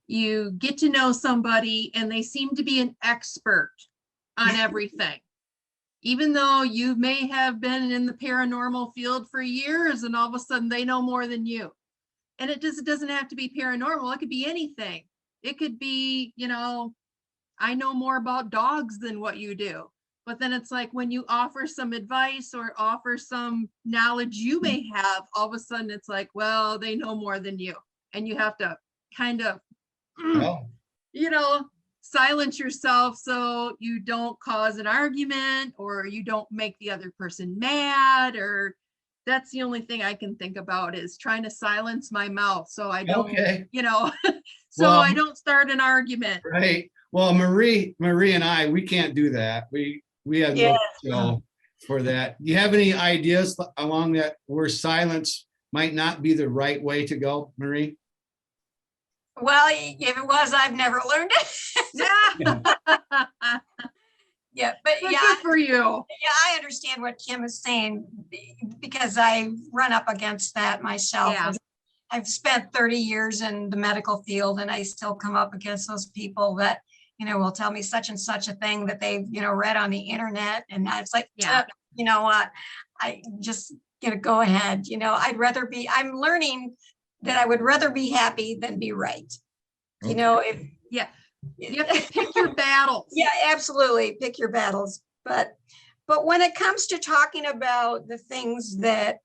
you get to know somebody and they seem to be an expert on everything. Even though you may have been in the paranormal field for years, and all of a sudden they know more than you. And it doesn't have to be paranormal. It could be anything. It could be, you know, I know more about dogs than what you do. But then it's like when you offer some advice or offer some knowledge you may have, all of a sudden it's like, well, they know more than you. And you have to kind of, you know, silence yourself so you don't cause an argument or you don't make the other person mad. Or that's the only thing I can think about, is trying to silence my mouth so I don't, you know, so Well, I don't start an argument. Right. Well, Marie and I, we can't do that. We have no skill for that. Do you have any ideas along that where silence might not be the right way to go, Marie? Well, if it was, I've never learned it. Yeah, but But yeah, good for you. yeah, I understand what Kim is saying, because I run up against that myself. Yeah. I've spent 30 years in the medical field, and I still come up against those people that, you know, will tell me such and such a thing that they've, you know, read on the internet. And it's like, Yeah. you know what, I just, you know, go ahead. You know, I'm learning that I would rather be happy than be right. You know, if You have to pick your battles. yeah, absolutely. Pick your battles. But when it comes to talking about the things that,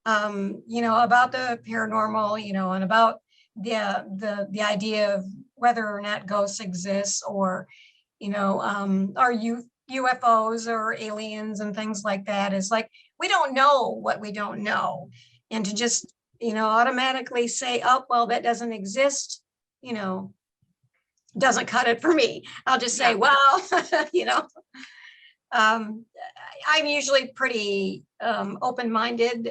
you know, about the paranormal, you know, and about the idea of whether or not ghosts exist, or, you know, are UFOs or aliens and things like that, is like, we don't know what we don't know. And to just, you know, automatically say, oh, well, that doesn't exist, you know, doesn't cut it for me. I'll just say, well, you know, I'm usually pretty open-minded,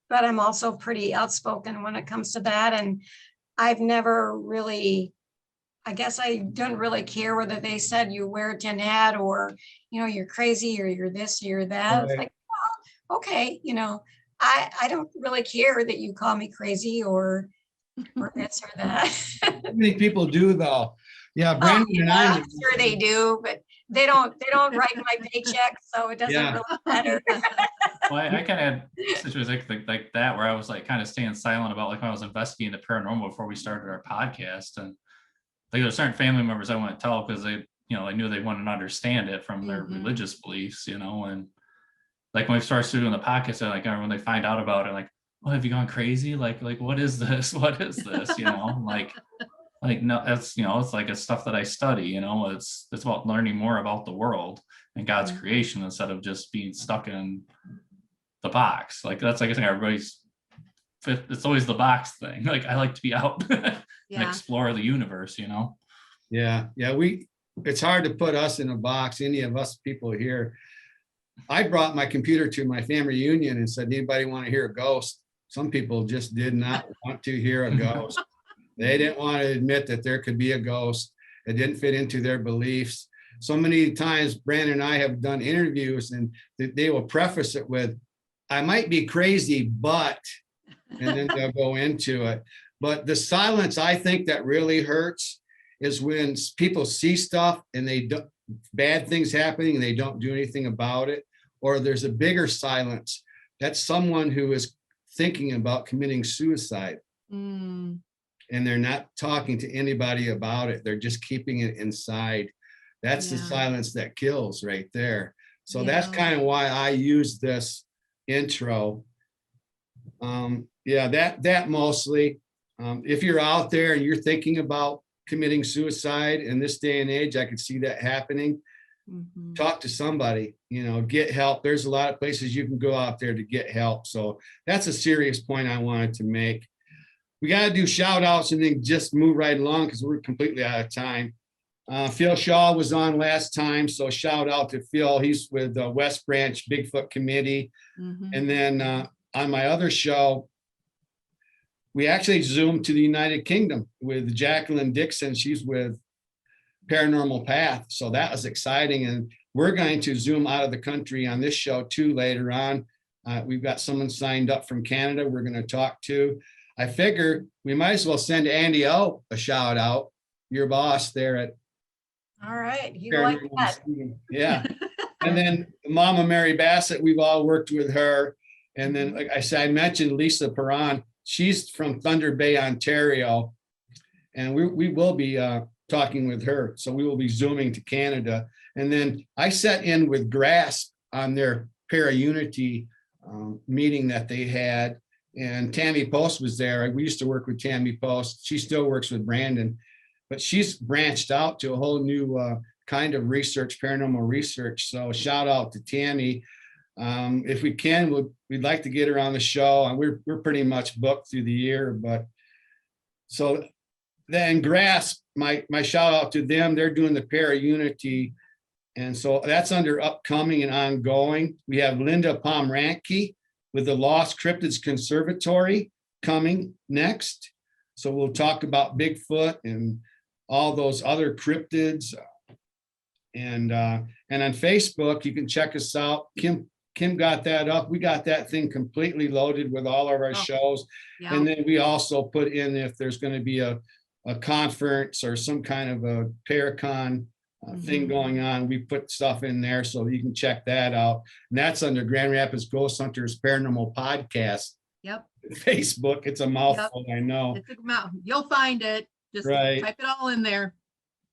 but I'm also pretty outspoken when it comes to that. And I've never really, I guess I don't really care whether they said you wear a tin hat, or, you know, you're crazy, or you're this, or you're that. Right. It's like, well, okay, you know, I don't really care that you call me crazy or this or that. How many people do though? Yeah, Brandon and I. I'm sure they do, but they don't write my paycheck, so it doesn't really matter. Well, I kind of had situations like that where I was like kind of staying silent about, like when I was investigating the paranormal before we started our podcast, and like there were certain family members I wouldn't tell because they, you know, I knew they wouldn't understand it from their religious beliefs, you know. And like when we started doing the podcast, they're like, when they find out about it, like, oh, have you gone crazy? Like what is this? What is this? You know, like like, no, that's, it's like it's stuff that I study, it's about learning more about the world and God's creation instead of just being stuck in the box. Like that's like I think everybody's it's always the box thing. Like I like to be out and explore the universe, Yeah. It's hard to put us in a box, any of us people here. I brought my computer to my family reunion and said, anybody want to hear a ghost? Some people just did not want to hear a ghost. They didn't want to admit that there could be a ghost. It didn't fit into their beliefs. So many times Brandon and I have done interviews and they will preface it with, I might be crazy, but, and then they'll go into it. But the silence, I think that really hurts is when people see stuff and they don't, bad things happening and they don't do anything about it. Or there's a bigger silence. That's someone who is thinking about committing suicide. And they're not talking to anybody about it. They're just keeping it inside. That's the silence that kills right there. So that's kind of why I use this intro. That mostly. If you're out there and you're thinking about committing suicide in this day and age, I could see that happening. Talk to somebody, get help. There's a lot of places you can go out there to get help. So that's a serious point I wanted to make. We got to do shout outs and then just move right along because we're completely out of time. Phil Shaw was on last time. So shout out to Phil. He's with the West Branch Bigfoot Committee. And then on my other show, we actually zoomed to the United Kingdom with Jacqueline Dixon. She's with Paranormal Path. So that was exciting. And we're going to zoom out of the country on this show too later on. We've got someone signed up from Canada we're going to talk to. I figure we might as well send Andy O a shout out, your boss there at. All right. You like that. Yeah. And then Mama Mary Bassett, we've all worked with her. And then, like I said, I mentioned Lisa Perron. She's from Thunder Bay, Ontario. And we will be talking with her. So we will be zooming to Canada. And then I sat in with Grasp on their Para-Unity meeting that they had. And Tammy Post was there. We used to work with Tammy Post. She still works with Brandon, but she's branched out to a whole new kind of research, paranormal research. So shout out to Tammy. If we can, we'd like to get her on the show. And we're pretty much booked through the year. But so then Grasp, my shout out to them. They're doing the Para-Unity. And so that's under upcoming and ongoing. We have Linda Pomranke with the Lost Cryptids Conservatory coming next. So we'll talk about Bigfoot and all those other cryptids. And on Facebook, you can check us out. Kim got that up. We got that thing completely loaded with all of our shows. Yeah. And then we also put in if there's going to be a conference or some kind of a Paracon thing going on, we put stuff in there so you can check that out. And that's under Grand Rapids Ghost Hunters Paranormal Podcast. Yep. Facebook. It's a mouthful, I know. It's a mouth. You'll find it. Just type it all in there.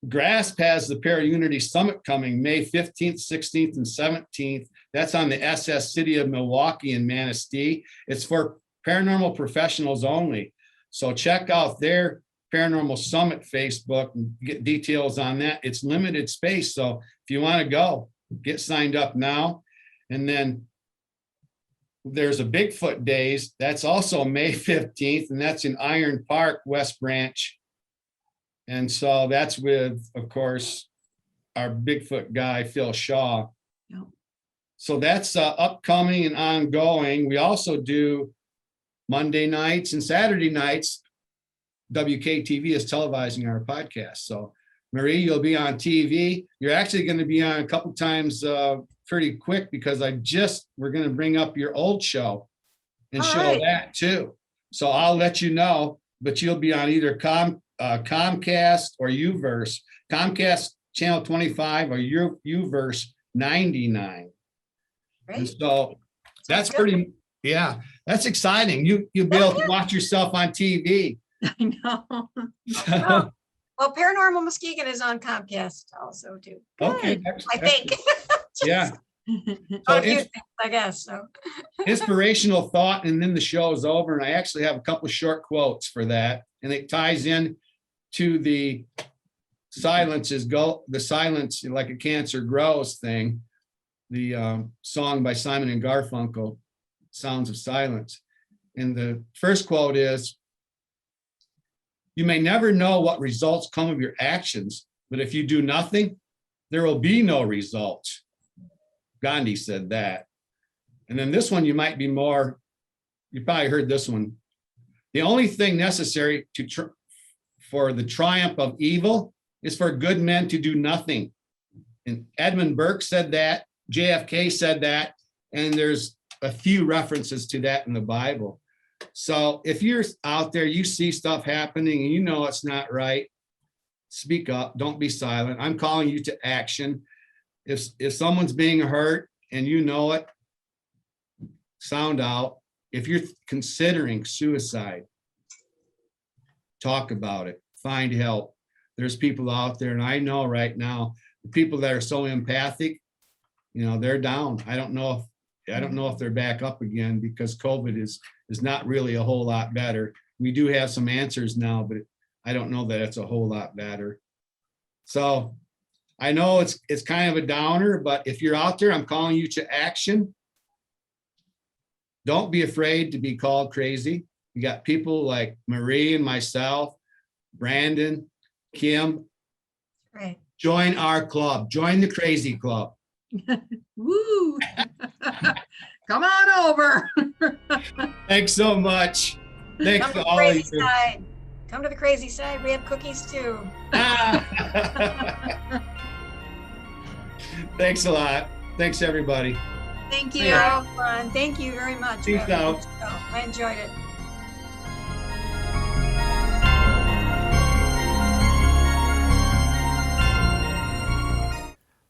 Grasp has the Para-Unity Summit coming May 15th, 16th, and 17th. That's on the SS City of Milwaukee in Manistee. It's for paranormal professionals only. So check out their Paranormal Summit Facebook and get details on that. It's limited space. So if you want to go, get signed up now. And then there's a Bigfoot Days. That's also May 15th, and that's in Iron Park, West Branch. And so that's with, of course, our Bigfoot guy, Phil Shaw. Yep. So that's upcoming and ongoing. We also do Monday nights and Saturday nights. WKTV is televising our podcast. So Marie, you'll be on TV. You're actually going to be on a couple times pretty quick because we're going to bring up your old show and show that too. So I'll let you know, but you'll be on either Comcast or Uverse. Comcast channel 25 or Uverse 99. Great. And so that's pretty, that's exciting. You'll be able to watch yourself on TV. I know. Well, Paranormal Muskegon is on Comcast also too. Okay. I think. Yeah. So I guess so. Inspirational thought, and then the show is over. And I actually have a couple of short quotes for that. And it ties in to the the silence like a cancer grows thing, the song by Simon and Garfunkel, Sounds of Silence. And the first quote is, "You may never know what results come of your actions, but if you do nothing, there will be no results." Gandhi said that. And then this one, you probably heard this one. "The only thing necessary for the triumph of evil is for good men to do nothing." And Edmund Burke said that, JFK said that, and there's a few references to that in the Bible. So if you're out there, you see stuff happening and you know it's not right, speak up, don't be silent. I'm calling you to action. If someone's being hurt and you know it, sound out. If you're considering suicide, talk about it, find help. There's people out there, and I know right now, the people that are so empathic, they're down. I don't know if they're back up again, because COVID is not really a whole lot better. We do have some answers now, but I don't know that it's a whole lot better. So I know it's kind of a downer, but if you're out there, I'm calling you to action. Don't be afraid to be called crazy. You got people like Marie and myself, Brandon, Kim. Right. Join our club. Join the crazy club. Woo! Come on over. Thanks so much. Thanks Come to to the all of crazy you. side. Come to the crazy side. We have cookies too. Thanks a lot. Thanks, everybody. Thank See you. ya. Ron, thank you very much. Peace out. I enjoyed it.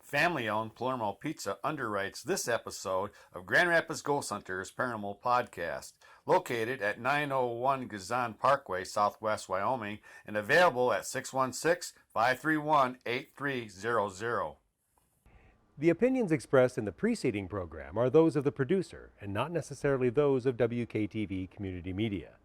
Family-owned Palermo Pizza underwrites this episode of Grand Rapids Ghost Hunters Paranormal Podcast, located at 901 Gazan Parkway, Southwest Wyoming, and available at 616-531-8300. The opinions expressed in the preceding program are those of the producer and not necessarily those of WKTV Community Media.